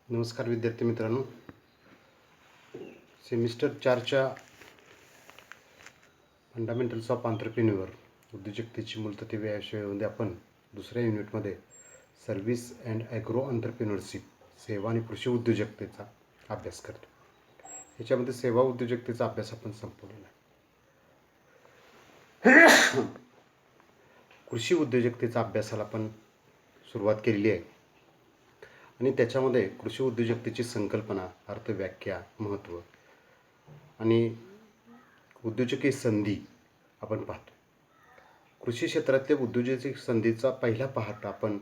नमस्कार विद्यार्थी मित्रांनो. सेमिस्टर 4च्या फंडामेंटल्स ऑफ आंत्रप्रिन्युअर उद्योजकतेची मूलतत्त्वे या विषयामध्ये आपण दुसऱ्या युनिटमध्ये सर्व्हिस अँड ॲग्रो आंत्रप्रिन्युअरशिप सेवा आणि कृषी उद्योजकतेचा अभ्यास करतो. याच्यामध्ये सेवा उद्योजकतेचा अभ्यास आपण संपवलेला आहे. कृषी उद्योजकतेचा अभ्यासाला आपण सुरुवात केलेली आहे आणि त्याच्यामध्ये कृषी उद्योजकतेची संकल्पना, अर्थव्याख्या, महत्त्व आणि उद्योजकीय संधी आपण पाहतो. कृषी क्षेत्रातल्या उद्योजकीय संधीचा पहिला पार्ट आपण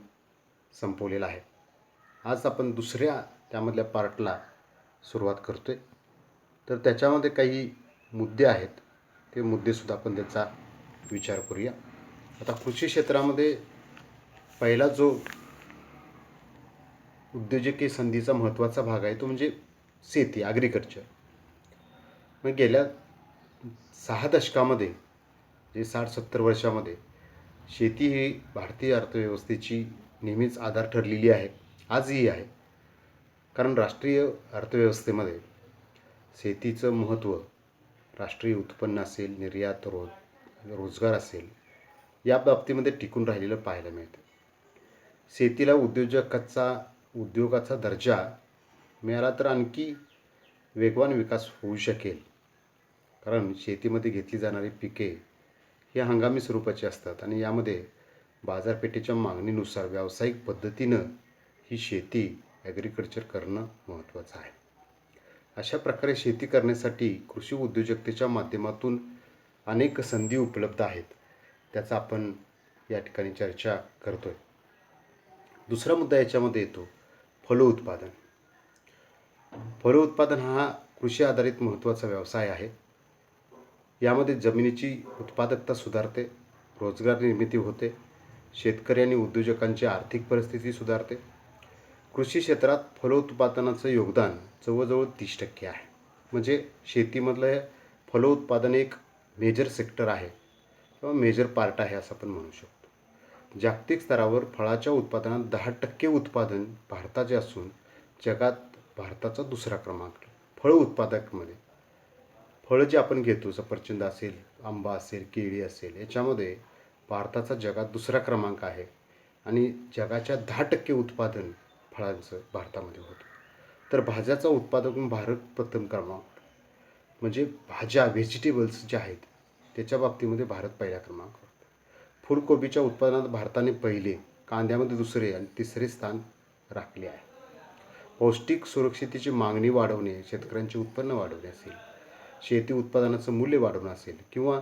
संपवलेला आहे. आज आपण दुसऱ्या त्यामधल्या पार्टला सुरुवात करतोय. तर त्याच्यामध्ये काही मुद्दे आहेत, ते मुद्देसुद्धा आपण त्याचा विचार करूया. आता कृषी क्षेत्रामध्ये पहिला जो उद्योजकीय संधीचा महत्त्वाचा भाग आहे तो म्हणजे शेती, ॲग्रिकल्चर. मग गेल्या 6 दशकामध्ये जे 60-70 वर्षामध्ये शेती ही भारतीय अर्थव्यवस्थेची नेहमीच आधार ठरलेली आहे, आजही आहे. कारण राष्ट्रीय अर्थव्यवस्थेमध्ये शेतीचं महत्त्व राष्ट्रीय उत्पन्न असेल, निर्यात, रोजगार असेल, या बाबतीमध्ये टिकून राहिलेलं पाहायला मिळतं. शेतीला उद्योगाचा दर्जा मिळाला तर आणखी वेगवान विकास होऊ शकेल. कारण शेतीमध्ये घेतली जाणारी पिके ही हंगामी स्वरूपाची असतात आणि यामध्ये बाजारपेठेच्या मागणीनुसार व्यावसायिक पद्धतीनं ही शेती ॲग्रिकल्चर करणं महत्त्वाचं आहे. अशा प्रकारे शेती करण्यासाठी कृषी उद्योजकतेच्या माध्यमातून अनेक संधी उपलब्ध आहेत. त्याचा आपण या ठिकाणी चर्चा करतो आहे. दुसरा मुद्दा याच्यामध्ये येतो फलोत्पादन. फलोत्पादन हा कृषी आधारित महत्त्वाचा व्यवसाय आहे. यामध्ये जमिनीची उत्पादकता सुधारते, रोजगार निर्मिती होते, शेतकरी आणि उद्योजकांची आर्थिक परिस्थिती सुधारते. कृषी क्षेत्रात फलोत्पादनाचं योगदान जवळजवळ 30% आहे. म्हणजे शेतीमधलं फलोत्पादन एक मेजर सेक्टर आहे किंवा मेजर पार्ट आहे असं आपण म्हणू शकतो. जागतिक स्तरावर फळाच्या उत्पादनात 10% उत्पादन भारताचे असून जगात भारताचा दुसरा क्रमांक फळ उत्पादकमध्ये. फळं जे आपण घेतो, सफरचंद असेल, आंबा असेल, केळी असेल, याच्यामध्ये भारताचा जगात दुसरा क्रमांक आहे आणि जगाच्या 10% उत्पादन फळांचं भारतामध्ये होतं. तर भाज्याचा उत्पादन भारत प्रथम क्रमांक. म्हणजे भाज्या, व्हेजिटेबल्स ज्या आहेत त्याच्या बाबतीमध्ये भारत पहिल्या क्रमांकावर. फुलकोबीच्या उत्पादनात भारताने पहिले, कांद्यामध्ये दुसरे आणि तिसरे स्थान राखले आहे. पौष्टिक सुरक्षितेची मागणी वाढवणे, शेतकऱ्यांचे उत्पन्न वाढवणे असेल, शेती उत्पादनाचं मूल्य वाढवणं असेल किंवा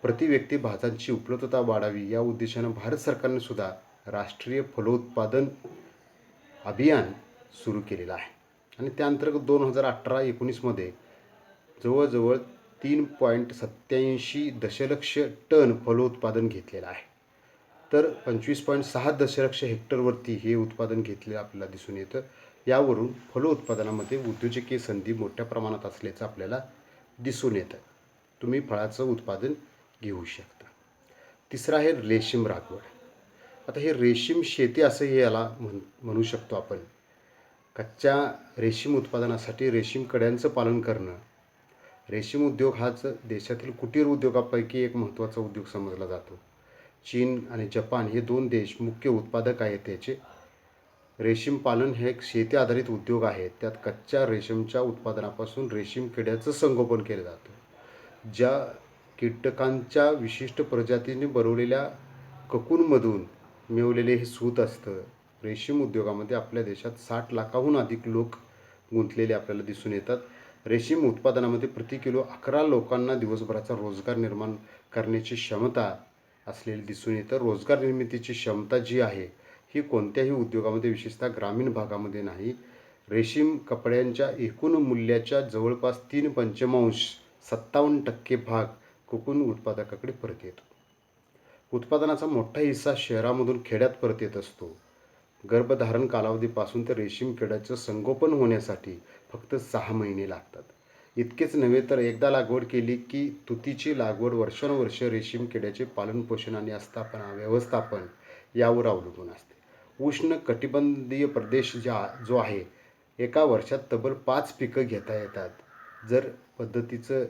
प्रति व्यक्ती भाज्यांची उपलब्धता वाढावी या उद्देशानं भारत सरकारने सुद्धा राष्ट्रीय फलोत्पादन अभियान सुरू केलेलं आहे. आणि त्या अंतर्गत 2018-19मध्ये जवळजवळ 3.87 दशलक्ष टन फलोत्पादन घेतलेलं आहे. तर 25.6 दशलक्ष हेक्टरवरती हे उत्पादन घेतलेलं आपल्याला दिसून येतं. यावरून फलोत्पादनामध्ये उद्योजकीय संधी मोठ्या प्रमाणात असल्याचं आपल्याला दिसून येतं. तुम्ही फळाचं उत्पादन घेऊ शकता. तिसरं आहे रेशीम लागवड. आता हे रेशीम शेती असंही याला म्हणू शकतो आपण. कच्च्या रेशीम उत्पादनासाठी रेशीम कड्यांचं पालन करणं. रेशीम उद्योग हाच देशातील कुटीर उद्योगापैकी एक महत्त्वाचा उद्योग समजला जातो. चीन आणि जपान हे 2 देश मुख्य उत्पादक आहेत त्याचे. रेशीम पालन हे एक शेती आधारित उद्योग आहे. त्यात कच्च्या रेशीमच्या उत्पादनापासून रेशीम किड्याचं संगोपन केलं जातं. ज्या कीटकांच्या विशिष्ट प्रजातीने बनवलेल्या ककूनमधून मिळवलेले हे सूत असतं. रेशीम उद्योगामध्ये आपल्या देशात 60 लाखाहून अधिक लोक गुंतलेले आपल्याला दिसून येतात. रेशीम उत्पादनामध्ये प्रति किलो 11 लोकांना दिवसभराचा रोजगार निर्माण करण्याची क्षमता असलेली दिसून येतं. रोजगार निर्मितीची क्षमता जी आहे ही कोणत्याही उद्योगामध्ये, विशेषतः ग्रामीण भागामध्ये नाही. रेशीम कपड्यांच्या एकूण मूल्याच्या जवळपास 57% भाग कोकून उत्पादकाकडे परत येतो. उत्पादनाचा मोठा हिस्सा शहरामधून खेड्यात परत येत असतो. गर्भधारण कालावधीपासून तर रेशीम किड्याचं संगोपन होण्यासाठी फक्त 6 महिने लागतात. इतकेच नव्हे तर एकदा लागवड केली की तुतीची लागवड वर्षानुवर्ष रेशीम किड्याचे पालनपोषण आणि व्यवस्थापन यावर अवलंबून असते. उष्ण कटिबंधीय प्रदेश जो आहे एका वर्षात तब्बल 5 पिकं घेता येतात. जर पद्धतीचं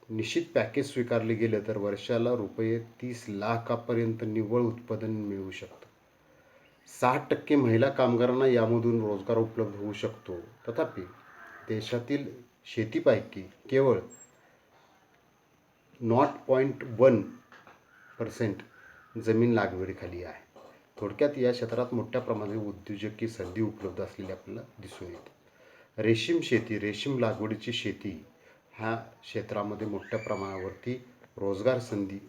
निश्चित पॅकेज स्वीकारले गेलं तर वर्षाला रुपये 30 लाखापर्यंत निव्वळ उत्पादन मिळू शकतं. 60% महिला कामगारांना यामधून रोजगार उपलब्ध होऊ शकतो. तथापि देशातील शेतीपैकी केवळ 0.1% जमीन लागवडीखाली आहे. थोडक्यात या क्षेत्रात मोठ्या प्रमाणात उद्योजकी संधी उपलब्ध असलेली आपल्याला दिसून येते. रेशीम शेती, रेशीम लागवडीची शेती ह्या क्षेत्रामध्ये मोठ्या प्रमाणावरती रोजगार संधी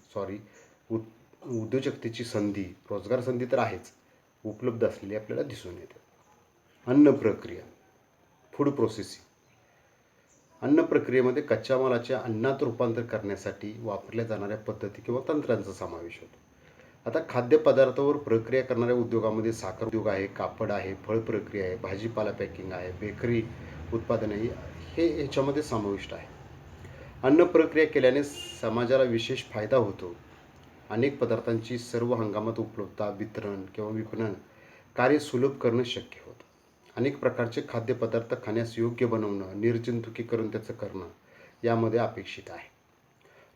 उद्योजकतेची संधी, रोजगार संधी तर आहेच, उपलब्ध असलेली आपल्याला दिसून येते. अन्न प्रक्रिया, फूड प्रोसेसिंग. अन्न प्रक्रियेमध्ये कच्च्या मालाचे अन्नात रूपांतर करण्यासाठी वापरल्या जाणाऱ्या पद्धती किंवा तंत्रांचा समावेश होतो. आता खाद्यपदार्थावर प्रक्रिया करणाऱ्या उद्योगामध्ये साखर उद्योग आहे, कापड आहे, फळ प्रक्रिया आहे, भाजीपाला पॅकिंग आहे, बेकरी उत्पादने हे याच्यामध्ये समाविष्ट आहे. अन्न प्रक्रिया केल्याने समाजाला विशेष फायदा होतो. अनेक पदार्थांची सर्व हंगामात उपलब्धता, वितरण किंवा विपणन कार्य सुलभ करणं शक्य होतं. अनेक प्रकारचे खाद्यपदार्थ खाण्यास योग्य बनवणं, निर्जंतुकीकरण त्याचं करणं यामध्ये अपेक्षित आहे.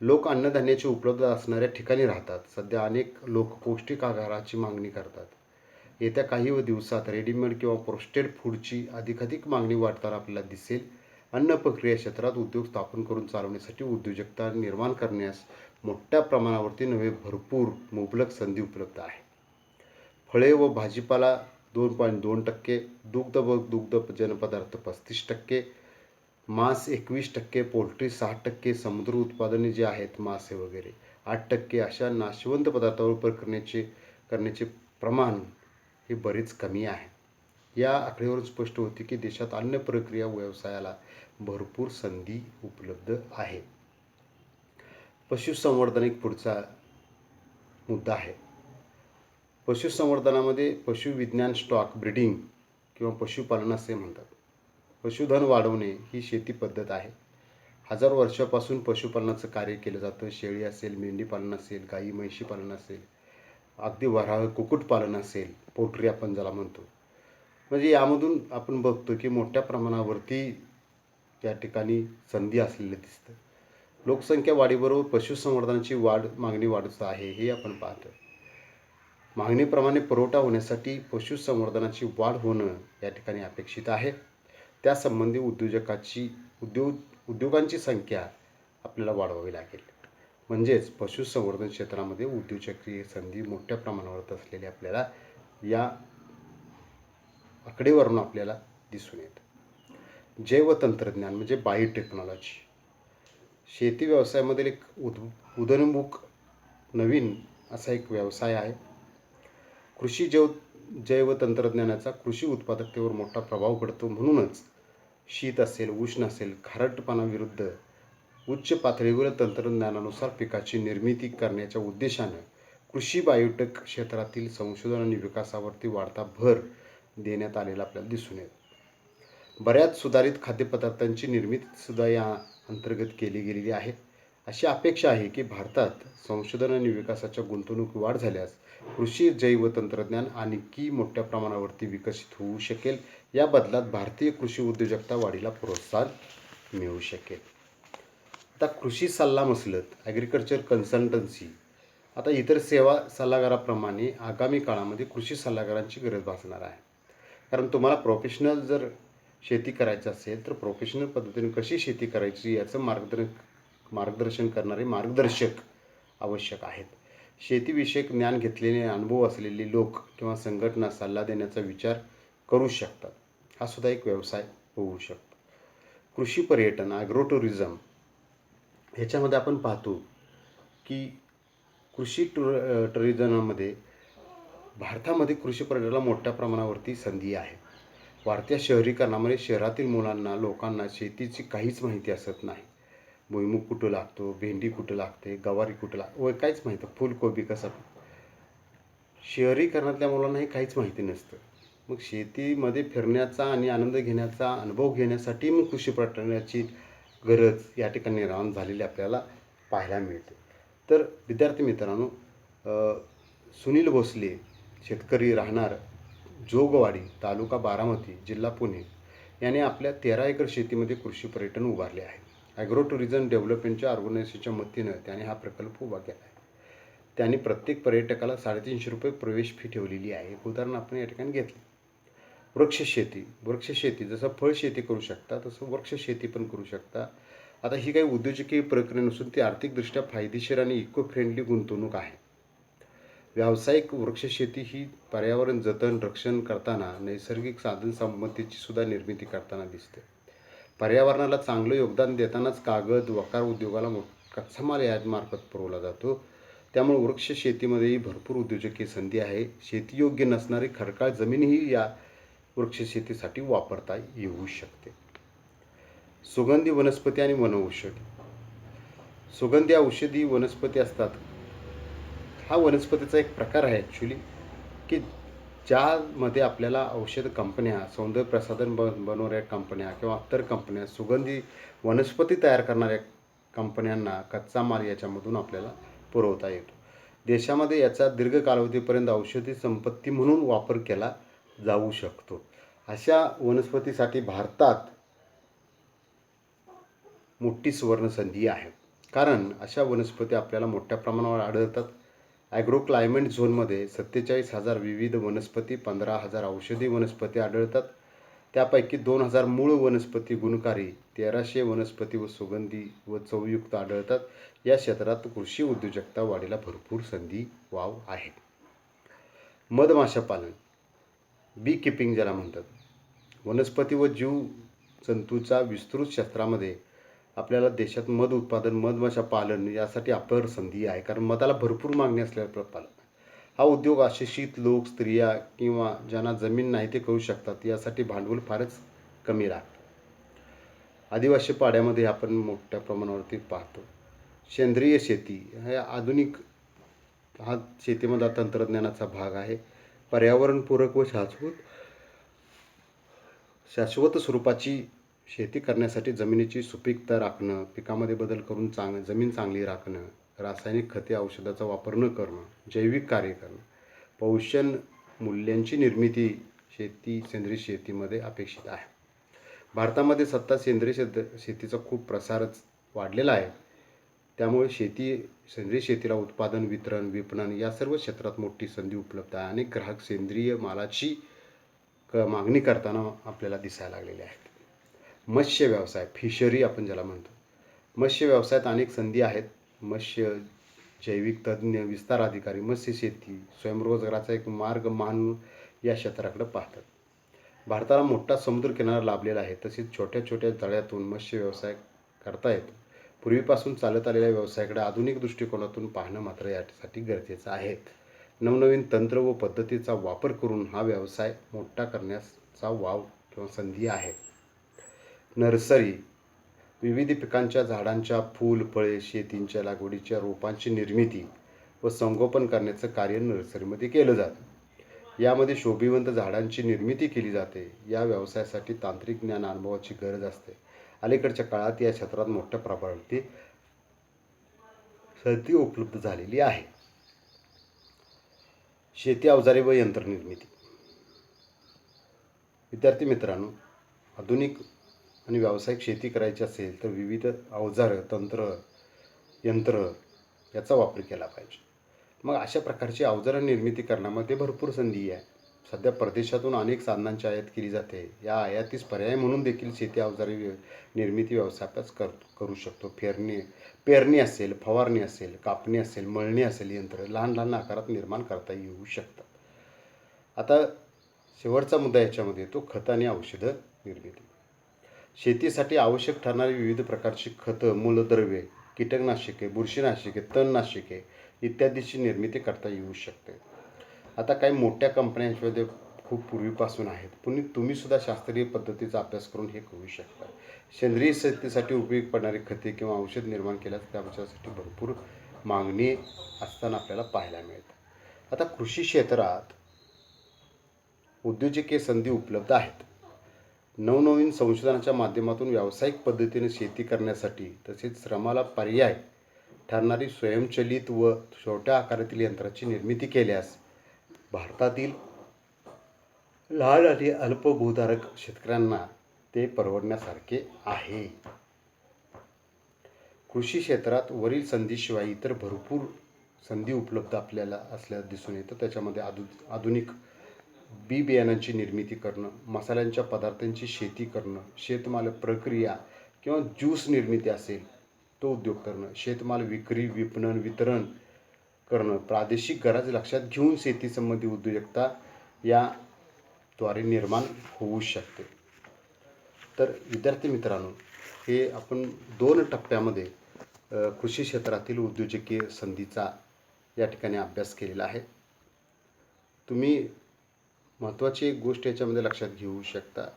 लोक अन्नधान्याची उपलब्धता असणाऱ्या ठिकाणी राहतात. सध्या अनेक लोक पौष्टिक आहाराची मागणी करतात. येत्या काही दिवसात रेडीमेड किंवा प्रोसेस्ड फूडची अधिकाधिक मागणी वाढताना आपल्याला दिसेल. अन्न प्रक्रिया क्षेत्रात उद्योग स्थापन करून चालवण्यासाठी उद्योजकता निर्माण करण्यास मोठ्या प्रमाणावरती नव्हे भरपूर मुबलक संधी उपलब्ध आहे. फळे व भाजीपाला 2.2%, दुग्ध व दुग्धजन्य पदार्थ 35%, मांस 21%, पोल्ट्री 6%, समुद्र उत्पादने जे आहेत मासे वगैरे 8%, अशा नाशवंत पदार्थावर उपयोग करण्याचे प्रमाण हे बरेच कमी आहे. या आकडेवारीवरून स्पष्ट होते की देशात अन्न प्रक्रिया व्यवसायाला भरपूर संधी उपलब्ध आहे. पशुसंवर्धन एक पुढचा मुद्दा आहे. पशुसंवर्धनामध्ये पशुविज्ञान, स्टॉक ब्रीडिंग किंवा पशुपालन असे म्हणतात. पशुधन वाढवणे ही शेती पद्धत आहे. हजारो वर्षापासून पशुपालनाचं कार्य केलं जातं. शेळी असेल, मेंढी पालन असेल, गाई म्हैशी पालन असेल, अगदी वऱ्हाळ कुक्कुटपालन असेल, पोल्ट्री आपण ज्याला म्हणतो. म्हणजे यामधून आपण बघतो की मोठ्या प्रमाणावरती या ठिकाणी संधी असलेलं दिसतं. लोकसंख्या वाढीबरोबर पशुसंवर्धनाची मागणी वाढत आहे हे आपण पाहतो. मागणीप्रमाणे पुरवठा होण्यासाठी पशुसंवर्धनाची वाढ होणं या ठिकाणी अपेक्षित आहे. त्यासंबंधी उद्योगांची संख्या आपल्याला वाढवावी लागेल. म्हणजेच पशुसंवर्धन क्षेत्रामध्ये उद्योजकीय संधी मोठ्या प्रमाणावर असलेली आपल्याला या आकडेवारीवरून आपल्याला दिसून येतं. जैवतंत्रज्ञान म्हणजे बायोटेक्नॉलॉजी शेती व्यवसायामधील एक उदयोन्मुख नवीन असा एक व्यवसाय आहे. जैवतंत्रज्ञानाचा कृषी उत्पादकतेवर मोठा प्रभाव पडतो. म्हणूनच शीत असेल, उष्ण असेल, खारटपणाविरुद्ध उच्च पातळीवर तंत्रज्ञानानुसार पिकाची निर्मिती करण्याच्या उद्देशानं कृषी बायोटेक क्षेत्रातील संशोधन आणि विकासावरती वाढता भर देण्यात आलेला आपल्याला दिसून येतो. बऱ्याच सुधारित खाद्यपदार्थांची निर्मितीसुद्धा या अंतर्गत केली गेलेली आहे. अशी अपेक्षा आहे की भारतात संशोधन आणि विकासाच्या गुंतवणूक वाढ झाल्यास कृषी जैवतंत्रज्ञान आणखी मोठ्या प्रमाणावरती विकसित होऊ शकेल. या बदलात भारतीय कृषी उद्योजकता वाढीला प्रोत्साहन मिळू शकेल. आता कृषी सल्ला मसलत, ॲग्रिकल्चर कन्सल्टन्सी. आता इतर सेवा सल्लागाराप्रमाणे आगामी काळामध्ये कृषी सल्लागारांची गरज भासणार आहे. कारण तुम्हाला प्रोफेशनल जर शेती करायचं असेल तर प्रोफेशनल पद्धतीने कशी शेती करायची याचं मार्गदर्शन करणारे मार्गदर्शक आवश्यक आहेत. शेतीविषयक ज्ञान घेतलेले, अनुभव असलेले लोक किंवा संघटना सल्ला देण्याचा विचार करू शकतात. हा सुद्धा एक व्यवसाय होऊ शकतो. कृषी पर्यटन, ॲग्रो टुरिझम ह्याच्यामध्ये आपण पाहतो की कृषी टुरिझममध्ये भारतामध्ये कृषी पर्यटनाला मोठ्या प्रमाणावरती संधी आहे. वाढत्या शहरीकरणामुळे शहरातील लोकांना शेतीची काहीच माहिती असत नाही. भुईमूग कुठं लागतो, भेंडी कुठं लागते, गवारी कुठं व काहीच माहिती, फुलकोबी कसं. शहरीकरणातल्या मुलांनाही काहीच माहिती नसतं. मग शेतीमध्ये फिरण्याचा आणि आनंद घेण्याचा अनुभव घेण्यासाठी मग कृषी पर्यटनाची गरज या ठिकाणी निर्माण झालेली आपल्याला पाहायला मिळते. तर विद्यार्थी मित्रांनो, सुनील भोसले, शेतकरी, राहणार जोगवाडी, तालुका बारामती, जिल्हा पुणे याने आपल्या 13 एकर शेतीमध्ये कृषी पर्यटन उभारले आहे. ॲग्रो टुरिझम डेव्हलपमेंटच्या ऑर्गनायझेशनच्या मदतीनं त्याने हा प्रकल्प उभा केला आहे. त्यांनी प्रत्येक पर्यटकाला ₹350 प्रवेश फी ठेवलेली आहे. एक उदाहरण आपण या ठिकाणी घेतलं. वृक्षशेती जसं फळशेती करू शकता तसं वृक्षशेती पण करू शकता. आता ही काही उद्योजकीय प्रक्रिया नसून ती आर्थिकदृष्ट्या फायदेशीर आणि इको फ्रेंडली गुंतवणूक आहे. व्यावसायिक वृक्षशेती ही पर्यावरण जतन रक्षण करताना नैसर्गिक साधनसंपत्तीची सुद्धा निर्मिती करताना दिसते. पर्यावरणाला चांगलं योगदान देतानाच कागद वकार उद्योगाला कच्चा माल यामार्फत पुरवला जातो. त्यामुळे वृक्षशेतीमध्येही भरपूर उद्योजकीय संधी आहे. शेतीयोग्य नसणारी खडकाळ जमीनही या वृक्षशेतीसाठी वापरता येऊ शकते. सुगंधी वनस्पती आणि वनौषधी. सुगंधी औषधी वनस्पती असतात. हा वनस्पतीचा एक प्रकार आहे ॲक्च्युली, की ज्यामध्ये आपल्याला औषध कंपन्या, सौंदर्य प्रसाधन बनवणाऱ्या कंपन्या किंवा अत्तर कंपन्या, सुगंधी वनस्पती तयार करणाऱ्या कंपन्यांना कच्चा माल याच्यामधून आपल्याला पुरवता येतो. देशामध्ये याचा दीर्घ कालावधीपर्यंत औषधी संपत्ती म्हणून वापर केला जाऊ शकतो. अशा वनस्पतीसाठी भारतात मोठी सुवर्णसंधी आहे. कारण अशा वनस्पती आपल्याला मोठ्या प्रमाणावर आढळतात. ॲग्रो क्लायमेट झोनमध्ये 47,000 विविध वनस्पती, 15,000 औषधी वनस्पती आढळतात. त्यापैकी 2,000 मूळ वनस्पती गुणकारी, 1,300 वनस्पती व सुगंधी व चवयुक्त आढळतात. या क्षेत्रात कृषी उद्योजकता वाढीला भरपूर संधी वाव आहे. मधमाशा पालन, बी किपिंग ज्याला म्हणतात. वनस्पती व जीव जंतूचा विस्तृत क्षेत्रामध्ये आपल्याला देशात मध उत्पादन, मधमाशा पालन यासाठी अपार संधी आहे. कारण मधाला भरपूर मागणी असल्याचं पालन. हा उद्योग अशिक्षित लोक, स्त्रिया किंवा ज्यांना जमीन नाही ते करू शकतात. यासाठी भांडवल फारच कमी लागतं. आदिवासी पाड्यामध्ये आपण मोठ्या प्रमाणावरती पाहतो. सेंद्रिय शेती हे आधुनिक हा शेतीमधला तंत्रज्ञानाचा भाग आहे. पर्यावरणपूरक व शाश्वत स्वरूपाची शेती करण्यासाठी जमिनीची सुपीकता राखणं, पिकामध्ये बदल करून जमीन चांगली राखणं, रासायनिक खते औषधाचा वापर न करणं, जैविक कार्य करणं, पोषण मूल्यांची निर्मिती सेंद्रिय शेतीमध्ये अपेक्षित आहे. भारतामध्ये सध्या सेंद्रिय शेतीचा खूप प्रसारच वाढलेला आहे. त्यामुळे सेंद्रिय शेतीला उत्पादन, वितरण, विपणन या सर्व क्षेत्रात मोठी संधी उपलब्ध आहे. अनेक ग्राहक सेंद्रिय मालाची मागणी करताना आपल्याला दिसायला लागलेले आहेत. मत्स्य व्यवसाय, फिशरी आपण ज्याला म्हणतो. मत्स्य व्यवसायात अनेक संधी आहेत. मत्स्य, जैविक तज्ज्ञ, विस्तार अधिकारी, मत्स्य शेती, स्वयंरोजगाराचा एक मार्ग मानून या क्षेत्राकडे पाहतात. भारताला मोठा समुद्रकिनारा लाभलेला आहे. तसेच छोट्या छोट्या तळ्यातून मत्स्य व्यवसाय करता येतो. पूर्वीपासून चालत आलेल्या व्यवसायाकडे आधुनिक दृष्टिकोनातून पाहणं मात्र यासाठी गरजेचं आहे. नवनवीन तंत्र व पद्धतीचा वापर करून हा व्यवसाय मोठा करण्याचा वाव किंवा संधी आहे. नर्सरी, विविध पिकांच्या झाडांच्या फूल, फळे, शेतींच्या लागवडीच्या रोपांची निर्मिती व संगोपन करण्याचं कार्य नर्सरीमध्ये केलं जातं. यामध्ये शोभिवंत झाडांची निर्मिती केली जाते. या व्यवसायासाठी तांत्रिक ज्ञान, अनुभवाची गरज असते. अलीकडच्या काळात या क्षेत्रात मोठ्या प्रमाणावरती संधी उपलब्ध झालेली आहे. शेती अवजारे व यंत्रनिर्मिती. विद्यार्थी मित्रांनो, आधुनिक आणि व्यावसायिक शेती करायची असेल तर विविध अवजारं, तंत्र, यंत्र याचा वापर केला पाहिजे. मग अशा प्रकारची अवजारं निर्मिती करण्यामध्ये भरपूर संधी आहे. सध्या परदेशातून अनेक साधनांची आयात केली जाते. या आयातीस पर्याय म्हणून देखील शेती अवजारे निर्मिती व्यवसाय करू शकतो. पेरणी असेल, फवारणी असेल, कापणी असेल, मळणी असेल, यंत्र लहान लहान आकारात निर्माण करता येऊ शकतात. आता शेवटचा मुद्दा याच्यामध्ये येतो खत आणि औषधं निर्मिती. शेतीसाठी आवश्यक ठरणारी विविध प्रकारची खतं, मूलद्रव्ये, कीटकनाशके, बुरशीनाशके, तणनाशके इत्यादीची निर्मिती करता येऊ शकते. आता काही मोठ्या कंपन्यांमध्ये खूप पूर्वीपासून आहेत. तुम्ही सुद्धा शास्त्रीय पद्धतीचा अभ्यास करून हे करू शकता. सेंद्रिय शेतीसाठी उपयोग पडणारी खते किंवा औषध निर्माण केल्यास त्याच्यासाठी भरपूर मागणी असताना आपल्याला पाहायला मिळते. आता कृषी क्षेत्रात उद्योजकीय संधी उपलब्ध आहेत. नवनवीन संशोधनाच्या माध्यमातून व्यावसायिक पद्धतीने शेती करण्यासाठी तसेच श्रमाला पर्याय ठरणारी स्वयंचलित व छोट्या आकारातील यंत्राची निर्मिती केल्यास भारतातील लहान आणि अल्पभूधारक शेतकऱ्यांना ते परवडण्यासारखे आहे. कृषी क्षेत्रात वरील संधीशिवाय इतर भरपूर संधी उपलब्ध आपल्याला असल्यास दिसून येतं. त्याच्यामध्ये आधुनिक बी बियाणांची निर्मिती करणं, मसाल्यांच्या पदार्थांची शेती करणं, शेतमाल प्रक्रिया किंवा ज्यूस निर्मिती असेल तो उद्योग करणं, शेतमाल विक्री, विपणन, वितरण करणं, प्रादेशिक गरज लक्षात घेऊन शेतीसंबंधी उद्योजकता याद्वारे निर्माण होऊ शकते. तर विद्यार्थी मित्रांनो, हे आपण 2 टप्प्यामध्ये कृषी क्षेत्रातील उद्योजकीय संधीचा या ठिकाणी अभ्यास केलेला आहे. तुम्ही महत्त्वाची एक गोष्ट याच्यामध्ये लक्षात घेऊ शकता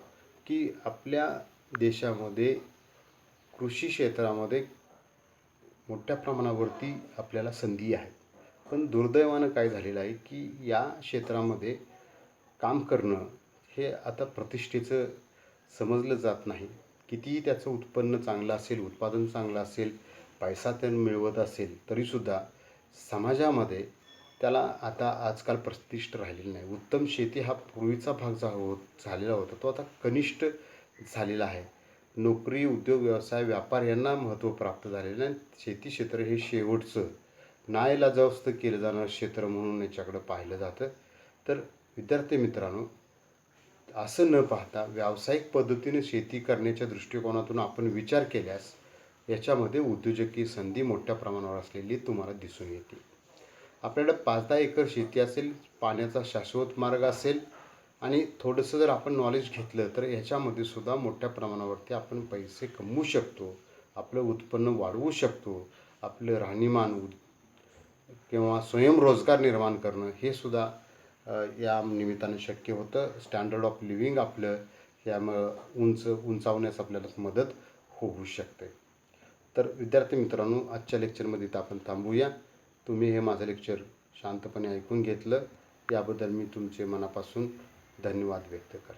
की आपल्या देशामध्ये कृषी क्षेत्रामध्ये मोठ्या प्रमाणावरती आपल्याला संधी आहेत. पण दुर्दैवानं काय झालेलं आहे की या क्षेत्रामध्ये काम करणं हे आता प्रतिष्ठेचं समजलं जात नाही. कितीही त्याचं उत्पन्न चांगलं असेल, उत्पादन चांगलं असेल, पैसा त्यानं मिळवत असेल तरीसुद्धा समाजामध्ये त्याला आता आजकाल प्रतिष्ठा राहिलेली नाही. उत्तम शेती हा पूर्वीचा भाग झालेला होता, तो आता कनिष्ठ झालेला आहे. नोकरी, उद्योग, व्यवसाय, व्यापार यांना महत्त्व प्राप्त झालेलं आहे. शेती क्षेत्र हे शेवटचं नाईलाजास्त केलं जाणारं क्षेत्र म्हणून याच्याकडं पाहिलं जातं. तर विद्यार्थी मित्रांनो, असं न पाहता व्यावसायिक पद्धतीने शेती करण्याच्या दृष्टिकोनातून आपण विचार केल्यास याच्यामध्ये उद्योजकीय संधी मोठ्या प्रमाणावर असलेली तुम्हाला दिसून येते. आपल्याकडे 5-10 एकर शेती असेल, पाण्याचा शाश्वत मार्ग असेल आणि थोडंसं जर आपण नॉलेज घेतलं तर ह्याच्यामध्ये सुद्धा मोठ्या प्रमाणावरती आपण पैसे कमवू शकतो, आपलं उत्पन्न वाढवू शकतो, आपलं राहणीमान किंवा स्वयंरोजगार निर्माण करणं हे सुद्धा या निमित्तानं शक्य होतं. स्टँडर्ड ऑफ लिव्हिंग आपलं यामुळं उंचावण्यास आपल्याला मदत होऊ शकते. तर विद्यार्थी मित्रांनो, आजच्या लेक्चरमध्ये इथं आपण थांबूया. तुम्ही हे माझं लेक्चर शांतपणे ऐकून घेतलं याबद्दल मी तुमचे मनापासून धन्यवाद व्यक्त करतो.